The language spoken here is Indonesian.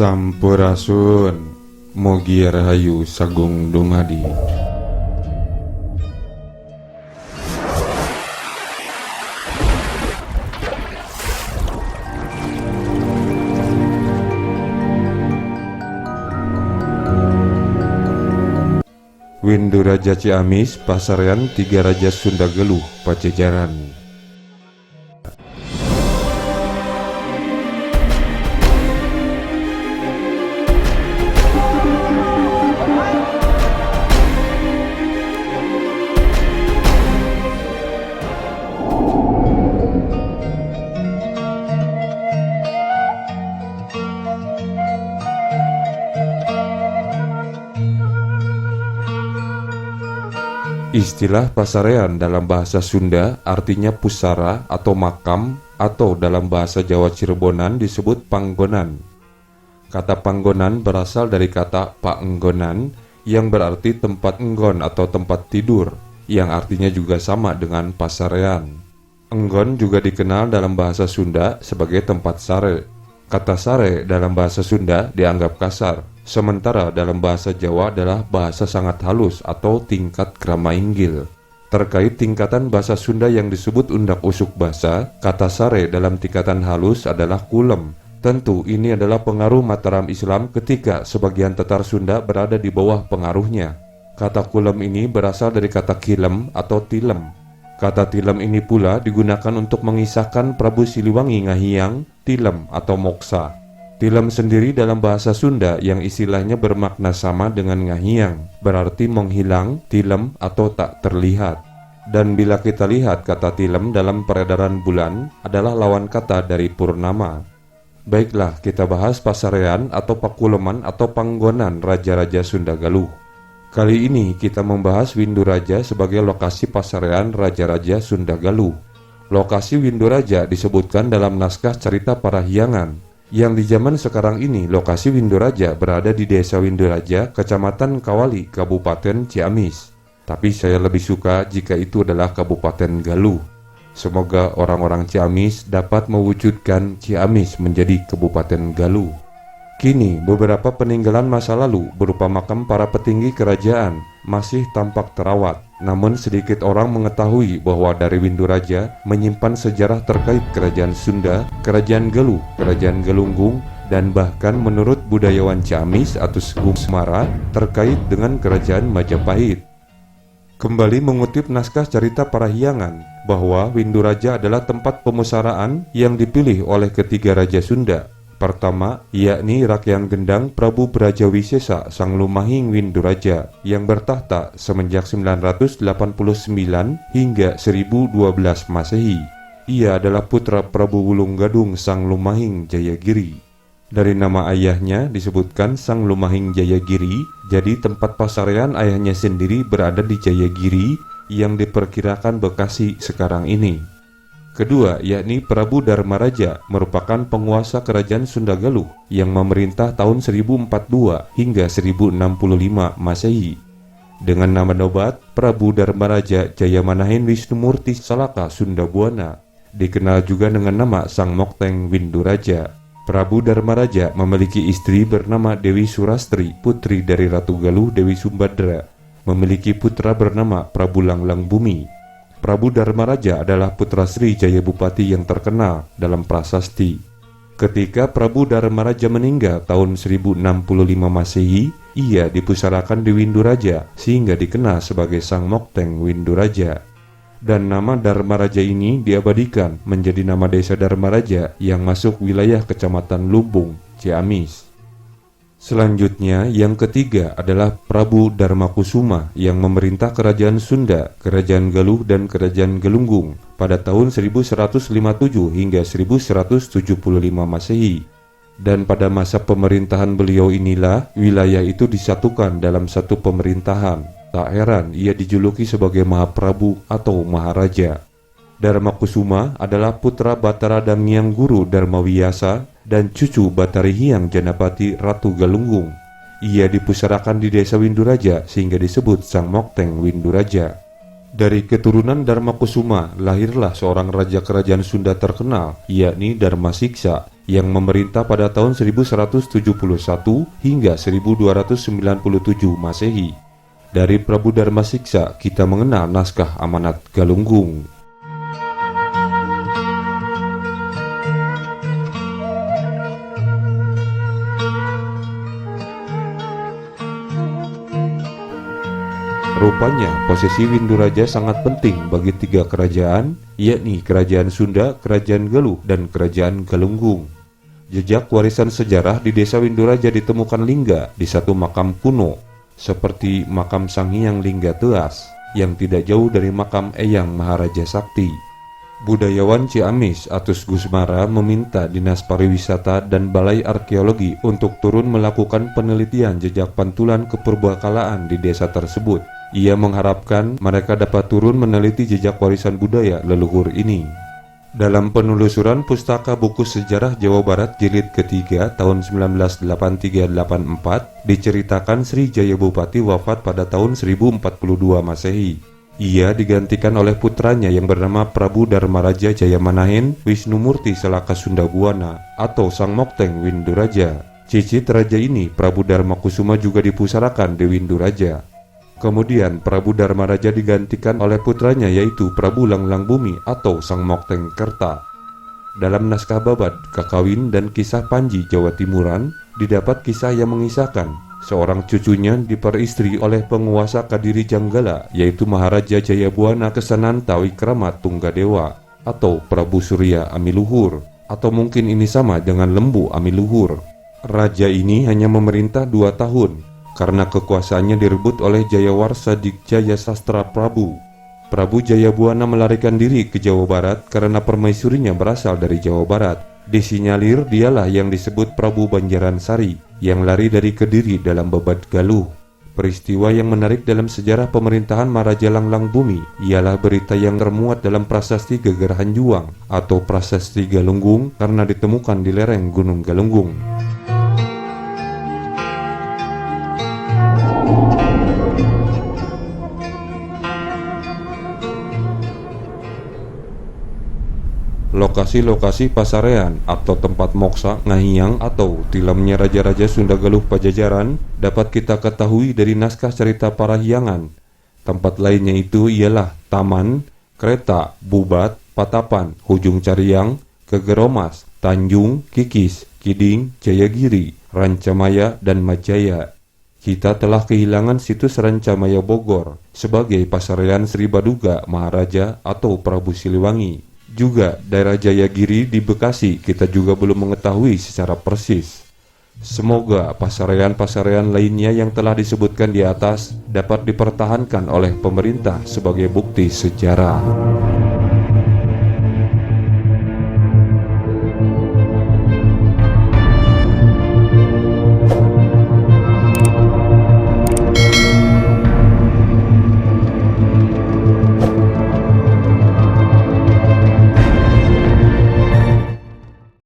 Sampurasun, mugi rahayu sagung dumadi. Windu Raja Ciamis, pasarean Tiga Raja Sunda Galuh, Pajajaran. Istilah pasarean dalam bahasa Sunda artinya pusara atau makam, atau dalam bahasa Jawa Cirebonan disebut panggonan. Kata panggonan berasal dari kata paenggonan yang berarti tempat enggon atau tempat tidur, yang artinya juga sama dengan pasarean. Enggon juga dikenal dalam bahasa Sunda sebagai tempat sare. Kata sare dalam bahasa Sunda dianggap kasar, sementara dalam bahasa Jawa adalah bahasa sangat halus atau tingkat krama inggil. Terkait tingkatan bahasa Sunda yang disebut undak usuk basa, kata sare dalam tingkatan halus adalah kulem. Tentu ini adalah pengaruh Mataram Islam ketika sebagian Tatar Sunda berada di bawah pengaruhnya. Kata kulem ini berasal dari kata kilem atau tilem. Kata tilem ini pula digunakan untuk mengisahkan Prabu Siliwangi Ngahiang, tilem atau moksa. Tilem sendiri dalam bahasa Sunda yang istilahnya bermakna sama dengan ngahiang, berarti menghilang, tilem atau tak terlihat. Dan bila kita lihat kata tilem dalam peredaran bulan adalah lawan kata dari purnama. Baiklah, kita bahas pasarean atau pakuleman atau panggonan Raja-Raja Sunda Galuh. Kali ini kita membahas Windu Raja sebagai lokasi pasarean Raja-Raja Sunda Galuh. Lokasi Windu Raja disebutkan dalam naskah Cerita Parahyangan, yang di zaman sekarang ini lokasi Windu Raja berada di Desa Windu Raja, Kecamatan Kawali, Kabupaten Ciamis. Tapi saya lebih suka jika itu adalah Kabupaten Galuh. Semoga orang-orang Ciamis dapat mewujudkan Ciamis menjadi Kabupaten Galuh. Kini beberapa peninggalan masa lalu berupa makam para petinggi kerajaan masih tampak terawat. Namun sedikit orang mengetahui bahwa dari Windu Raja menyimpan sejarah terkait kerajaan Sunda, kerajaan Galuh, kerajaan Galunggung, dan bahkan menurut budayawan Ciamis atau Segung Semara terkait dengan kerajaan Majapahit. Kembali mengutip naskah Cerita Parahyangan bahwa Windu Raja adalah tempat pemusaraan yang dipilih oleh ketiga Raja Sunda. Pertama, yakni Rakyang Gendang Prabu Brajawisesa Sang Lumahing Windu Raja yang bertahta semenjak 989 hingga 1012 Masehi. Ia adalah putra Prabu Wulunggadung Sang Lumahing Jayagiri. Dari nama ayahnya disebutkan Sang Lumahing Jayagiri, jadi tempat pasarean ayahnya sendiri berada di Jayagiri yang diperkirakan Bekasi sekarang ini. Kedua, yakni Prabu Dharmaraja merupakan penguasa kerajaan Sunda Galuh yang memerintah tahun 1042 hingga 1065 Masehi. Dengan nama nobat Prabu Dharmaraja Jayamanahin Wisnumurti Salaka Sunda Buana, dikenal juga dengan nama Sang Mokteng Windu Raja. Prabu Dharmaraja memiliki istri bernama Dewi Surastri, putri dari Ratu Galuh Dewi Sumbadra, memiliki putra bernama Prabu Langlang Bumi. Prabu Dharmaraja adalah putra Sri Jaya Bupati yang terkenal dalam prasasti. Ketika Prabu Dharmaraja meninggal tahun 1065 Masehi, ia dipusarakan di Windu Raja sehingga dikenal sebagai Sang Mokteng Windu Raja. Dan nama Dharmaraja ini diabadikan menjadi nama desa Dharmaraja yang masuk wilayah Kecamatan Lumbung, Ciamis. Selanjutnya, yang ketiga adalah Prabu Darmakusuma yang memerintah kerajaan Sunda, kerajaan Galuh, dan kerajaan Galunggung pada tahun 1157 hingga 1175 Masehi. Dan pada masa pemerintahan beliau inilah wilayah itu disatukan dalam satu pemerintahan. Tak heran ia dijuluki sebagai Mahaprabu atau Maharaja. Darmakusuma adalah putra Batara Dangyang Guru Darmawiyasa dan cucu Batari Hyang Janapati Ratu Galunggung. Ia dipusarakan di desa Windu Raja sehingga disebut Sang Mokteng Windu Raja. Dari keturunan Darmakusuma lahirlah seorang raja kerajaan Sunda terkenal, yakni Darmasiksa, yang memerintah pada tahun 1171 hingga 1297 Masehi. Dari Prabu Darmasiksa kita mengenal naskah Amanat Galunggung. Rupanya posisi Winduraja sangat penting bagi 3 kerajaan, yakni Kerajaan Sunda, Kerajaan Galuh, dan Kerajaan Galunggung. Jejak warisan sejarah di desa Winduraja ditemukan lingga di satu makam kuno, seperti makam Sang Hyang Lingga Teas, yang tidak jauh dari makam Eyang Maharaja Sakti. Budayawan Ciamis Atus Gusmara meminta Dinas Pariwisata dan Balai Arkeologi untuk turun melakukan penelitian jejak pantulan kepurbakalaan di desa tersebut. Ia mengharapkan mereka dapat turun meneliti jejak warisan budaya leluhur ini. Dalam penelusuran Pustaka Buku Sejarah Jawa Barat Jilid ketiga tahun 1983-84 diceritakan Sri Jaya Bupati wafat pada tahun 1042 Masehi. Ia digantikan oleh putranya yang bernama Prabu Dharmaraja Jayamanahen Wisnumurti Selaka Sundabuana atau Sang Mokteng Winduraja. Cicit raja ini, Prabu Dharmakusuma, juga dipusarakan di Winduraja. Kemudian Prabu Dharmaraja digantikan oleh putranya yaitu Prabu Langlang Bumi atau Sang Mokteng Kerta. Dalam naskah Babad, Kakawin, dan Kisah Panji Jawa Timuran didapat kisah yang mengisahkan seorang cucunya diperistri oleh penguasa Kadiri Janggala yaitu Maharaja Jayabuana Kesananta Wikramat Tunggadewa atau Prabu Surya Amiluhur, atau mungkin ini sama dengan Lembu Amiluhur. Raja ini hanya memerintah 2 tahun karena kekuasaannya direbut oleh Jayawarsa Dikjaya Sastra Prabu. Prabu Jayabuana melarikan diri ke Jawa Barat karena permaisurinya berasal dari Jawa Barat. Disinyalir dialah yang disebut Prabu Banjaran Sari yang lari dari Kediri dalam Babad Galuh. Peristiwa yang menarik dalam sejarah pemerintahan Maharaja Langlang Bumi ialah berita yang termuat dalam Prasasti Geger Hanjuang atau Prasasti Galunggung karena ditemukan di lereng Gunung Galunggung. Lokasi-lokasi pasarean atau tempat moksa Ngahiang atau tilamnya Raja-Raja Sunda Galuh Pajajaran dapat kita ketahui dari naskah cerita Parahyangan. Tempat lainnya itu ialah Taman, Kreta, Bubat, Patapan, Hujung Cariang, Kegeromas, Tanjung, Kikis, Kiding, Jayagiri, Rancamaya, dan Majaya. Kita telah kehilangan situs Rancamaya Bogor sebagai pasarean Sri Baduga Maharaja atau Prabu Siliwangi. Juga daerah Jayagiri di Bekasi kita juga belum mengetahui secara persis. Semoga pasarean-pasarean lainnya yang telah disebutkan di atas dapat dipertahankan oleh pemerintah sebagai bukti sejarah.